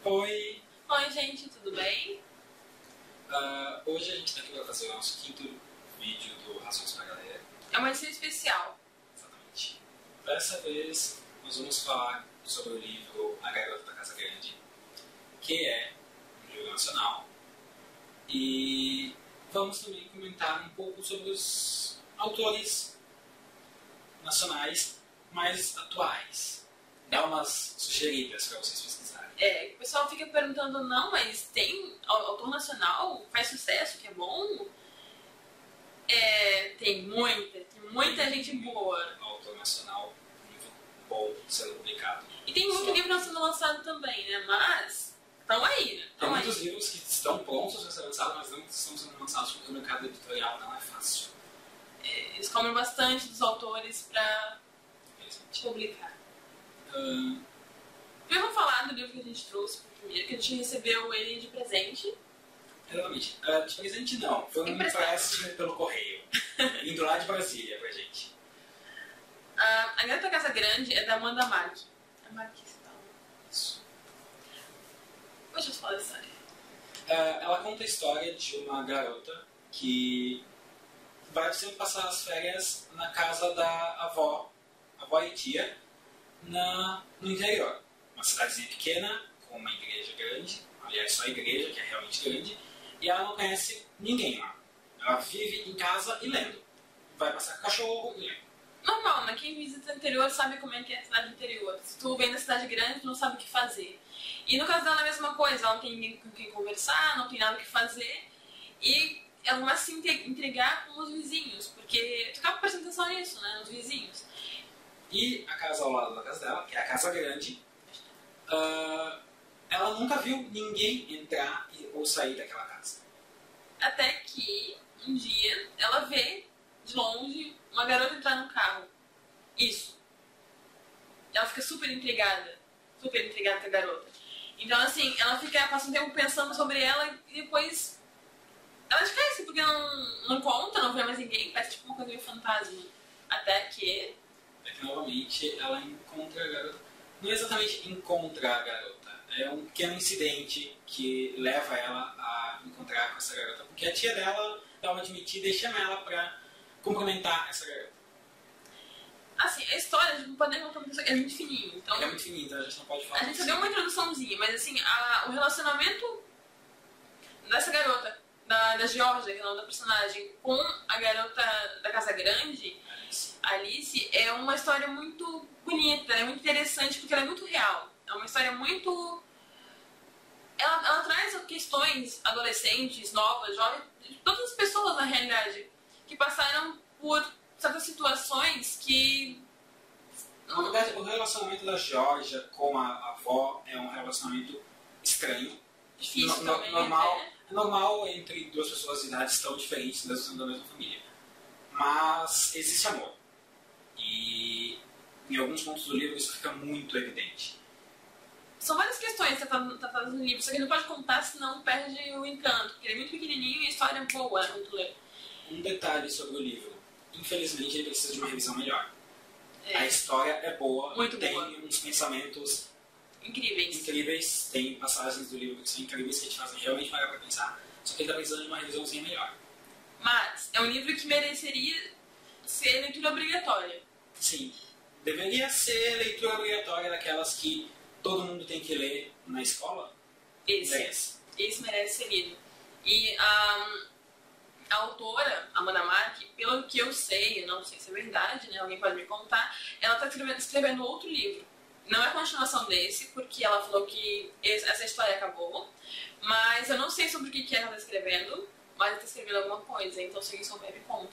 Oi! Oi, gente, tudo bem? Hoje a gente está aqui para fazer o nosso quinto vídeo do Razões para a Galera. É uma edição especial. Exatamente. Dessa vez, nós vamos falar sobre o livro A Garota da Casa Grande, que é um livro nacional. E vamos também comentar um pouco sobre os autores nacionais mais atuais. Dar umas sugeridas para vocês pesquisarem. O pessoal fica perguntando, não, mas tem autor nacional, faz sucesso, que é bom? Tem muita gente boa. Autor nacional, livro bom sendo publicado. E tem muito livro sendo lançado também, né? Mas estão aí, né? Tem muitos livros que estão prontos para ser lançados, mas não estão sendo lançados porque o mercado editorial não é fácil. Eles cobram bastante dos autores para publicar. Vamos falar do livro que a gente trouxe primeiro, que a gente recebeu ele de presente. Exatamente. De presente não, foi um empréstimo pelo correio, indo lá de Brasília pra gente. A Garota da Casa Grande é da Amanda Marque. É Marquise, tá? Isso. Deixa eu falar dessa área. Ela conta a história de uma garota que vai sempre passar as férias na casa da avó e tia, no interior. Uma cidadezinha pequena, com uma igreja grande, aliás, só a igreja, que é realmente grande, e ela não conhece ninguém lá. Ela vive em casa e lendo. Vai passar com o cachorro e lendo. Normal, né? Quem visita o interior sabe como é que é a cidade interior. Se tu vem da cidade grande, tu não sabe o que fazer. E no caso dela é a mesma coisa, ela não tem ninguém com quem conversar, não tem nada o que fazer, e ela começa a se intrigar com os vizinhos, porque tu acaba prestando atenção nisso, né? Nos vizinhos. E a casa ao lado da casa dela, que é a casa grande, ela nunca viu ninguém entrar ou sair daquela casa. Até que, um dia, ela vê, de longe, uma garota entrar no carro. Isso. Ela fica super intrigada com a garota. Então, assim, ela passa um tempo pensando sobre ela e depois ela esquece, porque não conta, não vê mais ninguém, parece tipo uma coisa meio fantasma. Até que novamente ela encontra a garota. Não exatamente encontra a garota, é um pequeno incidente que leva ela a encontrar com essa garota, porque a tia dela dá uma admitida e chama ela pra cumprimentar essa garota. Assim, a história, a gente não pode nem contar muito, é muito fininho. Então, é muito fininho, então a gente não pode falar. A gente só deu uma introduçãozinha, mas assim, o relacionamento dessa garota, da Georgia, que é o nome da personagem, com a garota da Casa Grande, Alice, é uma história muito bonita, é muito interessante, porque ela é muito real. É uma história muito... Ela traz questões adolescentes, novas, jovens, todas as pessoas, na realidade, que passaram por certas situações que... Na verdade, o relacionamento da Georgia com a avó é um relacionamento estranho. Difícil normal, é normal entre duas pessoas de idades tão diferentes da mesma família. Mas existe amor. E em alguns pontos do livro isso fica muito evidente. São várias questões tratadas no livro, só que não pode contar, senão perde o encanto. Porque ele é muito pequenininho e a história é boa, é muito ler. Um detalhe sobre o livro. Infelizmente ele precisa de uma revisão melhor. A história é boa, muito tem boa. Uns pensamentos incríveis. Tem passagens do livro que são incríveis, que te fazem realmente parar pra pensar. Só que ele está precisando de uma revisãozinha melhor. Mas é um livro que mereceria ser leitura obrigatória. Sim. Deveria ser leitura obrigatória daquelas que todo mundo tem que ler na escola. Esse merece ser lido. E a autora, Amanda Marque, pelo que eu sei, eu não sei se é verdade, né? Alguém pode me contar, ela está escrevendo outro livro. Não é a continuação desse, porque ela falou que essa história acabou, mas eu não sei sobre o que ela está escrevendo, mas ela está escrevendo alguma coisa, então se alguém souber, me conta.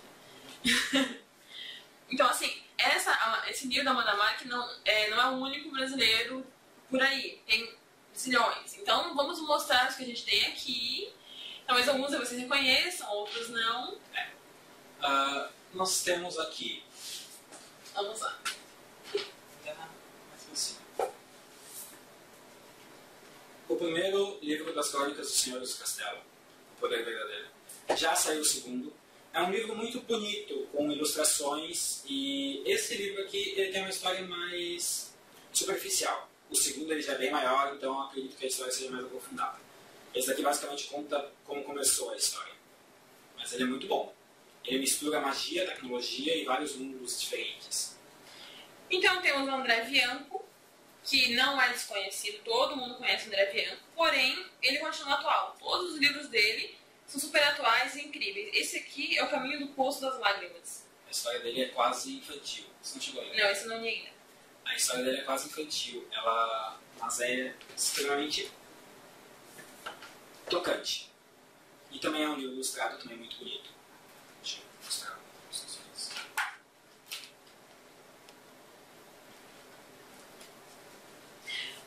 Então, assim, esse livro da Amanda Marque não é o único brasileiro por aí, tem zilhões. Então, vamos mostrar os que a gente tem aqui. Talvez alguns vocês reconheçam, outros não. Nós temos aqui... Vamos lá. O primeiro livro das Crônicas dos Senhores do Castelo, O Poder Verdadeiro. Já saiu o segundo. É um livro muito bonito, com ilustrações, e esse livro aqui ele tem uma história mais superficial. O segundo ele já é bem maior, então eu acredito que a história seja mais aprofundada. Esse daqui basicamente conta como começou a história. Mas ele é muito bom. Ele mistura magia, tecnologia e vários mundos diferentes. Então temos o André Bianco, que não é desconhecido, todo mundo conhece o André Bianco, porém ele continua atual. Todos os livros dele são super atuais e incríveis. Esse aqui é O Caminho do Poço das Lágrimas. A história dele é quase infantil. Você não chegou a ler? Não, esse eu não li ainda. A história dele é quase infantil. Mas é extremamente tocante. E também é um livro ilustrado, também muito bonito. Deixa eu mostrar as ilustrações.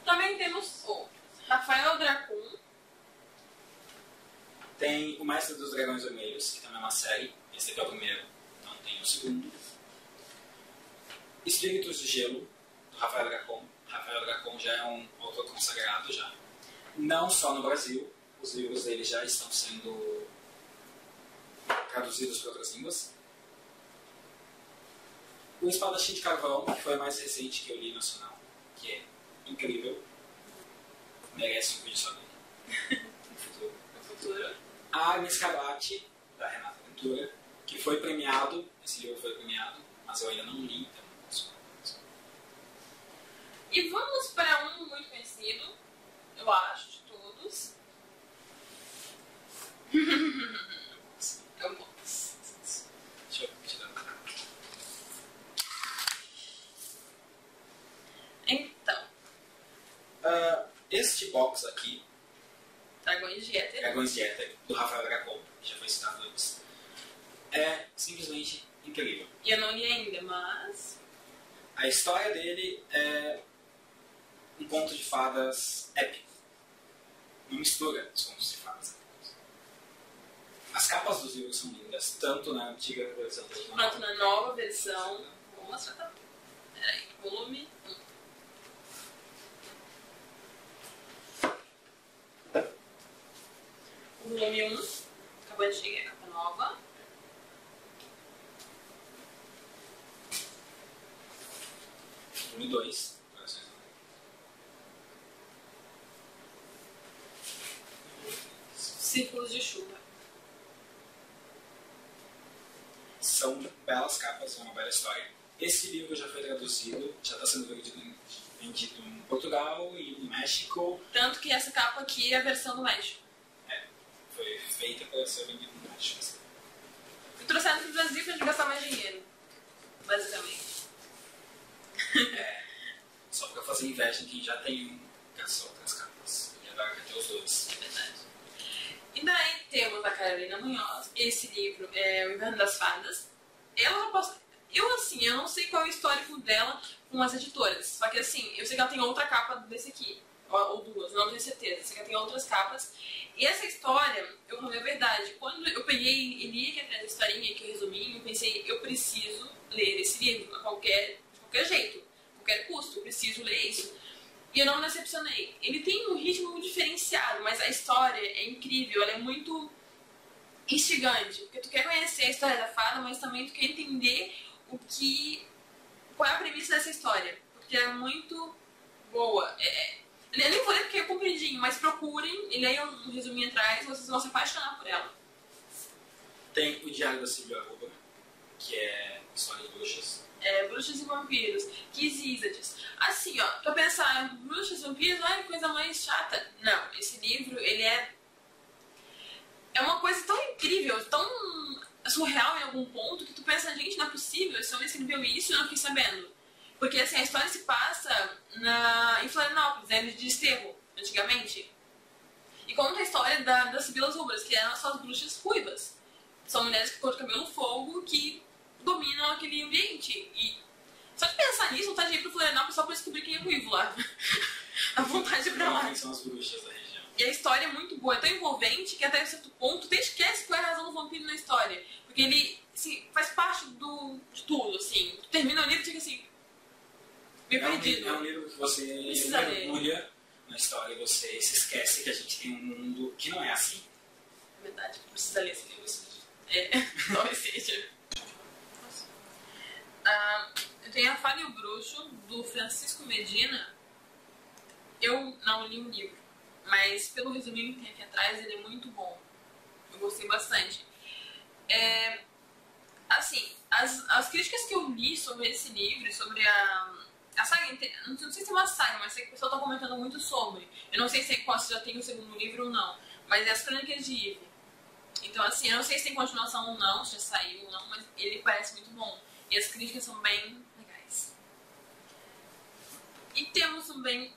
Também temos o Rafael Dracon. Tem O Mestre dos Dragões Vermelhos, que também é uma série. Esse aqui é o primeiro, não tem o segundo. Espíritos de Gelo, do Rafael Dracon. Rafael Dracon já é um autor consagrado já. Não só no Brasil, os livros dele já estão sendo traduzidos para outras línguas. O Espadachim de Carvão, que foi a mais recente que eu li nacional, que é incrível. Merece um vídeo só dele. No futuro. A Arma Escarlate, da Renata Ventura, que foi premiado, esse livro foi premiado, mas eu ainda não li, então não posso falar. E vamos para um muito conhecido, eu acho, de todos. Eu vou. Deixa eu tirar. Então, Este box aqui, Dragões de Éter. Dragões de Éter, do Rafael Dracon, que já foi citado antes, é simplesmente incrível. E eu não li ainda, mas... A história dele é um conto de fadas épico. Uma mistura dos contos de fadas épicos. As capas dos livros são lindas, tanto na antiga versão Quanto na nova versão. Vou mostrar também. Peraí, volume 1. O volume 1, acabou de chegar a capa nova. Volume 2. Círculos de Chuva. São belas capas, é uma bela história. Esse livro já foi traduzido, já está sendo vendido em Portugal e no México. Tanto que essa capa aqui é a versão do México. Foi feita para ser vendido no México. E trouxeram para o Brasil para gente gastar mais dinheiro. Basicamente. Só para fazer inveja em quem já tem as outras capas. E agora quer ter os dois. É verdade. E daí temos a Carolina Munhoz. Esse livro é O Inverno das Fadas. Eu não sei qual é o histórico dela com as editoras. Só que assim, eu sei que ela tem outra capa desse aqui. Ou duas, não tenho certeza. Eu sei que ela tem outras capas. E essa história, eu vou falar a verdade. Quando eu peguei e li aqui atrás da historinha, que eu resumi, eu pensei, eu preciso ler esse livro de qualquer jeito, a qualquer custo. Eu preciso ler isso. E eu não me decepcionei. Ele tem um ritmo diferenciado, mas a história é incrível, ela é muito instigante. Porque tu quer conhecer a história da fada, mas também tu quer entender qual é a premissa dessa história. Porque é muito boa. Eu nem vou ler porque é compridinho, mas procurem e leiam um resuminho atrás, vocês vão se apaixonar por ela. Tem o Diário da Silvia Arruba, que é História de Bruxas. Bruxas e Vampiros, Quizízades. Assim, ó, pra pensar, Bruxas e Vampiros, ai, coisa mais chata. Não, esse livro, ele é uma coisa tão incrível, tão surreal em algum ponto, que tu pensa, gente, não é possível, esse homem escreveu isso e eu não fiquei sabendo. Porque, assim, a história se passa em Florianópolis, né, de Desterro, antigamente. E conta a história das Sibilas Rubras, que eram essas bruxas ruivas. São mulheres que cor de cabelo fogo, que dominam aquele ambiente. E só de pensar nisso, vontade de ir pro Florianópolis só pra descobrir quem é ruivo lá. A vontade de ir pra lá. Quem são as bruxas da região. E a história é muito boa, é tão envolvente que até certo ponto tu esquece qual é a razão do vampiro na história. Porque ele, assim, faz parte de tudo, assim. Tu termina o livro e fica assim, meio perdido. É um livro que você mergulha na história e você se esquece que a gente tem um mundo que não é assim. É verdade, precisa ler esse livro. Talvez seja. Eu tenho A Fada e o Bruxo, do Francisco Medina. Eu não li o livro, mas pelo resuminho que tem aqui atrás, ele é muito bom. Eu gostei bastante. Assim, as críticas que eu li sobre esse livro, sobre a saga, não sei se é uma saga, mas sei que o pessoal está comentando muito sobre. Eu não sei se já tem o segundo livro ou não, mas é as Crônicas de Ivy. Então, assim, eu não sei se tem continuação ou não, se já saiu ou não, mas ele parece muito bom. E as críticas são bem legais. E temos também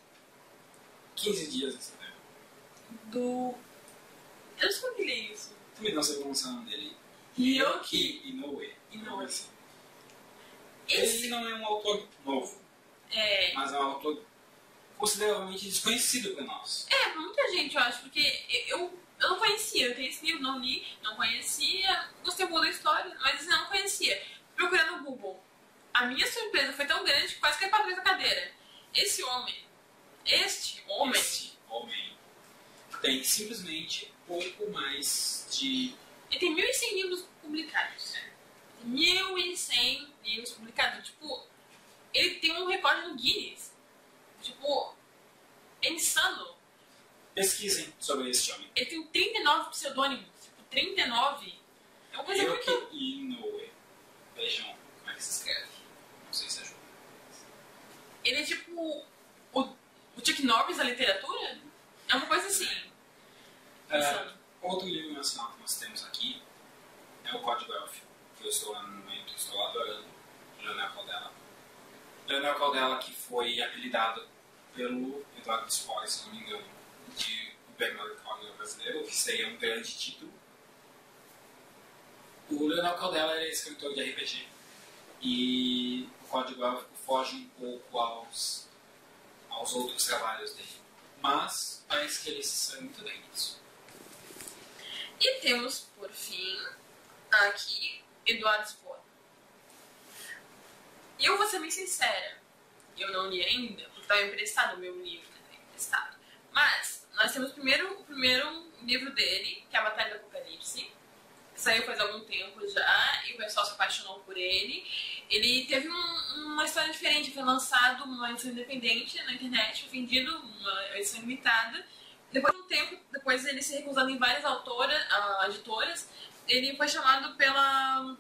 15 dias esse tempo. eu não sei como que é isso. Também não sei como é o nome dele. Ryoki Inoue. Inoue. Ele não é um autor novo, mas é um autor consideravelmente desconhecido para nós. Pra muita gente, eu acho, porque eu não conhecia. Eu tenho esse livro, não li, não conhecia. Gostei muito da história, mas eu não conhecia. Procurando no Google. A minha surpresa foi tão grande que quase caí pra trás da cadeira. Este homem Tem simplesmente pouco mais de... Ele tem 1.100 livros publicados. 1.100 livros publicados. Tipo, ele tem um recorde no Guinness. Tipo, é insano. Pesquisem sobre esse homem. Ele tem 39 pseudônimos. Tipo, 39 é uma coisa Ryoki muito... Inoue. Vejam como é que se escreve. Não sei se ajuda. Ele é tipo o Chuck Norris da literatura? É uma coisa assim. Insano. Outro livro nacional que nós temos aqui é o Código Elfo, que eu no momento estou adorando, Leonel Caldela. Leonel Caldela, que foi apelidado pelo Eduardo Spohr, se não me engano, de o Bernardo Caldela brasileiro, que seria um grande título. O Leonel Caldela é escritor de RPG e o Código Elfo foge um pouco aos outros trabalhos dele, mas parece que ele se sai muito bem nisso. E temos, por fim, aqui, Eduardo Spohr. E eu vou ser bem sincera, eu não li ainda, porque estava emprestado o meu livro, né? Emprestado. Mas nós temos o primeiro livro dele, que é a Batalha do Apocalipse. Saiu faz algum tempo já, e o pessoal se apaixonou por ele. Ele teve uma história diferente, foi lançado uma edição independente na internet, foi vendido uma edição limitada. Depois de um tempo, depois ele se recusando em várias editoras, ele foi chamado pela...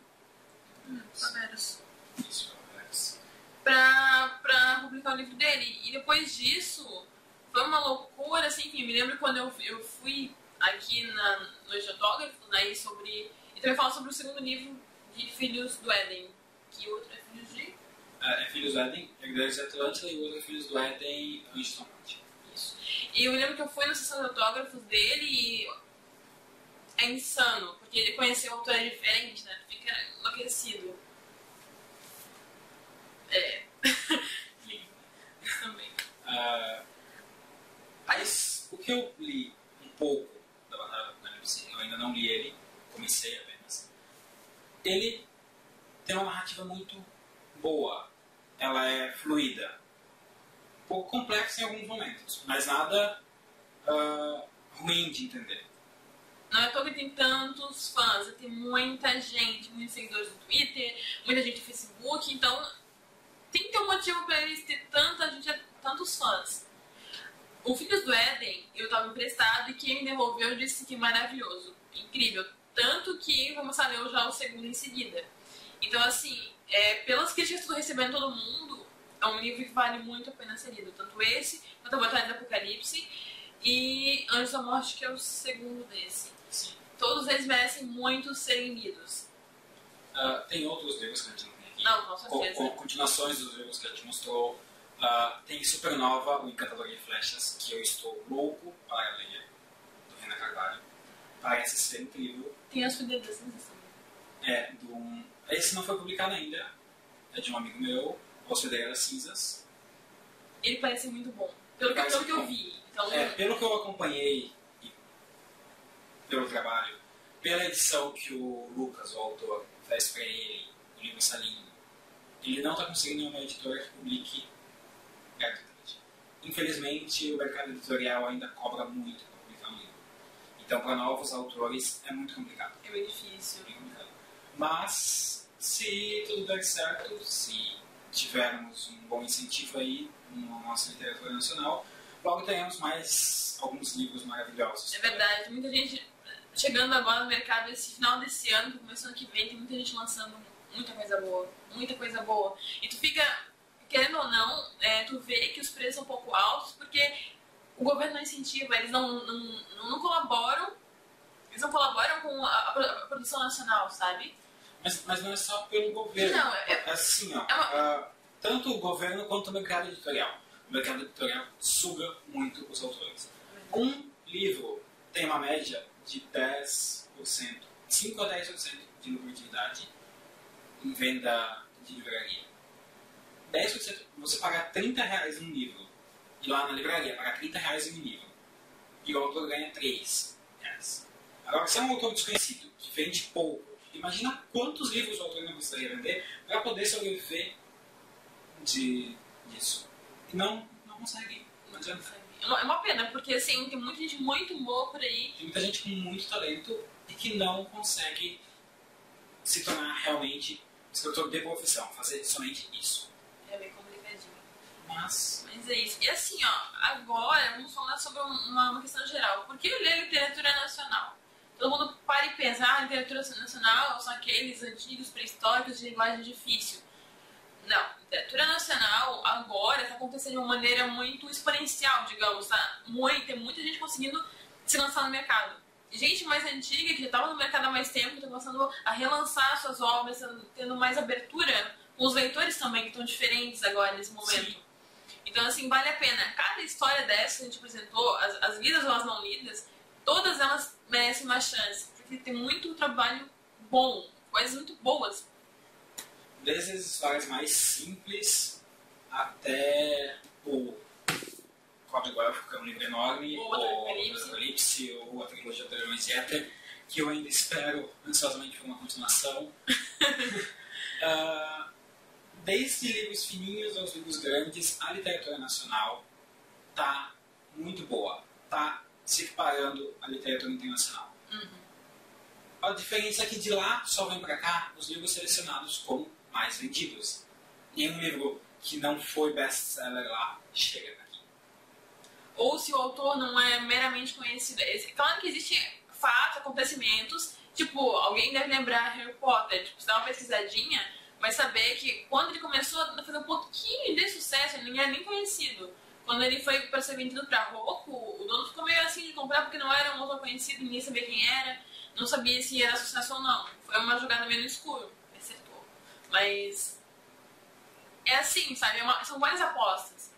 pra publicar o livro dele. E depois disso, foi uma loucura, assim, que me lembro quando eu fui aqui no Geotógrafo, né, e também fala sobre o segundo livro de Filhos do Éden, que o outro é Filhos de... É Filhos do Éden, Herdeiros de Atlântida, e o outro é Filhos do Éden, Anjos da Morte. Isso. E eu me lembro que eu fui na sessão de autógrafos dele e é insano, porque ele conheceu autores diferentes, né, tu fica enlouquecido. Lindo. Isso também. Mas o que eu li um pouco da Batalha do Apocalipse, eu ainda não li ele, comecei apenas. Ele tem uma narrativa muito boa, ela é fluida, um pouco complexa em alguns momentos, mas nada ruim de entender. Não é à toa que tem tantos fãs, tem muita gente, muitos seguidores no Twitter, muita gente no Facebook, então tem que ter um motivo para eles ter tanta gente, tantos fãs. O Filhos do Éden, eu estava emprestado e quem me devolveu disse que é maravilhoso, incrível. Tanto que vou começar a ler já o segundo em seguida. Então, assim, pelas críticas que estou recebendo de todo mundo, é um livro que vale muito a pena ser lido. Tanto esse, quanto a Batalha do Apocalipse e Anjos da Morte, que é o segundo desse. Sim. Todos eles merecem muito serem lidos. Tem outros livros que a gente não tem aqui. Não, com certeza. Continuações dos livros que a gente mostrou. Tem Supernova, O Encantador de Flechas, que eu estou louco para ler, do Renan Carvalho. Parece ser incrível. Tem as Filhas das Cinzas também. Esse não foi publicado ainda. É de um amigo meu, Hospedeira das Cinzas. Ele parece muito bom. Pelo que eu vi. Então, pelo que eu acompanhei, e pelo trabalho, pela edição que o Lucas, o autor, fez para ele, o livro Salinho, ele não está conseguindo nenhuma editora que publique gratuitamente. Infelizmente, o mercado editorial ainda cobra muito para publicar um livro. Então, para novos autores, é muito complicado. é bem difícil. Bem complicado. Mas, se tudo der certo, se tivermos um bom incentivo aí na nossa literatura nacional, logo teremos mais alguns livros maravilhosos. É verdade, muita gente chegando agora no mercado esse final desse ano, começando ano que vem, tem muita gente lançando muita coisa boa, muita coisa boa. E tu fica, querendo ou não, tu vê que os preços são um pouco altos, porque o governo não incentiva, eles não colaboram, eles não colaboram com a produção nacional, sabe? Mas não é só pelo governo. Não, assim, tanto o governo quanto o mercado editorial. O mercado editorial suga muito os autores. Um livro tem uma média de 10%, 5 a 10% de lucratividade em venda de livraria. 10%, você pagar R$30 num livro, e lá na livraria pagar R$30 em um livro, e o autor ganha R$3. Agora, se é um autor desconhecido, que vende pouco, imagina quantos livros o autor não precisaria vender para poder sobreviver disso. E não consegue. Não adianta. É uma pena, porque assim, tem muita gente muito boa por aí. Tem muita gente com muito talento e que não consegue se tornar realmente escritor de profissão, fazer somente isso. É bem complicadinho. Mas é isso. E assim, agora vamos falar sobre uma questão geral. Por que ler literatura nacional? Todo mundo para e pensa, literatura nacional são aqueles antigos, pré-históricos de linguagem difícil. Não, literatura nacional agora está acontecendo de uma maneira muito exponencial, digamos, tá? Tem muita gente conseguindo se lançar no mercado. Gente mais antiga, que já estava no mercado há mais tempo, está começando a relançar suas obras, tendo mais abertura com os leitores também, que estão diferentes agora nesse momento. Sim. Então, assim, vale a pena. Cada história dessa que a gente apresentou, as lidas ou as não lidas, todas elas merecem uma chance, porque tem muito trabalho bom, coisas muito boas. Desde as histórias mais simples até o Código Élfico, que é um livro enorme, ou o Apocalipse, ou a trilogia do Dragões Éter, que eu ainda espero ansiosamente por uma continuação. Desde livros fininhos aos livros grandes, a literatura nacional está muito boa, está se equiparando à literatura internacional. A diferença é que de lá só vem para cá os livros selecionados como mais vendidos. Nenhum livro que não foi best-seller lá chega aqui. Ou se o autor não é meramente conhecido. Claro que existem fatos, acontecimentos, tipo, alguém deve lembrar Harry Potter, tipo, você dá uma pesquisadinha, mas saber que quando ele começou a fazer um pouquinho de sucesso, ele não era nem conhecido. Quando ele foi para ser vendido para Roku, o dono ficou meio assim de comprar porque não era um autor conhecido, ninguém sabia quem era, não sabia se era sucesso ou não. Foi uma jogada meio no escuro. Mas é assim, sabe? São várias apostas.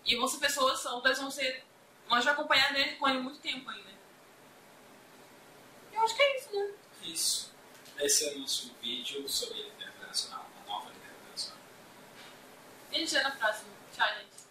E vão ser pessoas, vão já acompanhar dele com ele muito tempo ainda. Eu acho que é isso, né? Isso. Esse é o nosso vídeo sobre literatura nacional, a nova literatura nacional. E a gente vê na próxima. Tchau, gente.